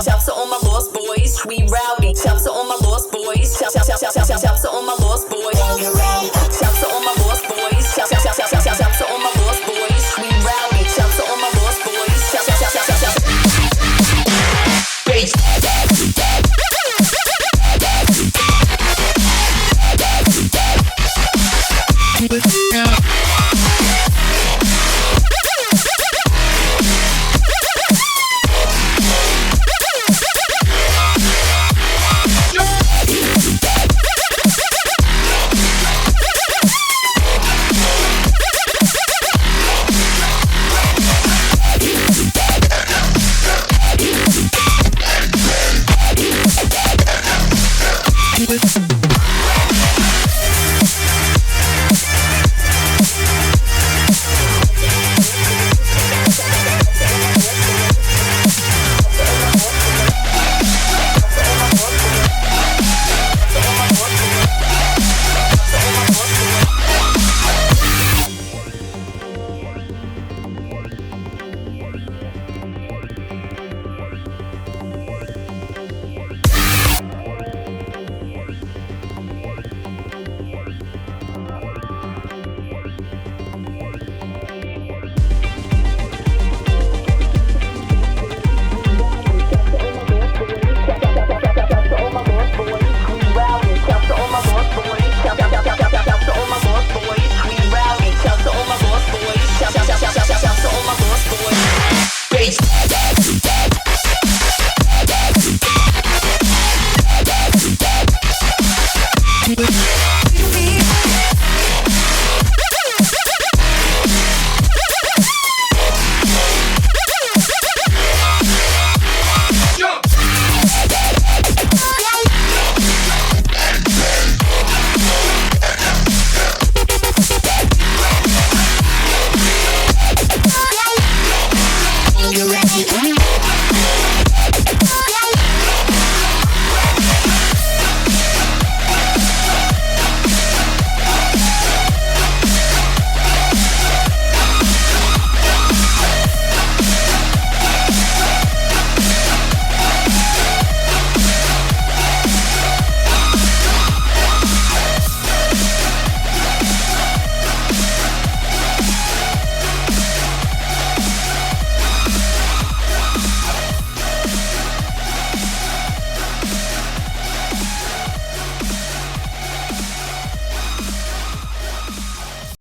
Shouts to all my lost boys, we rowdy. Shouts to all my lost boys. Shouts to all my lost boys. Shouts to all my lost boys. Shouts to all my lost boys, we rowdy. Shouts to all my lost boys. Bass. With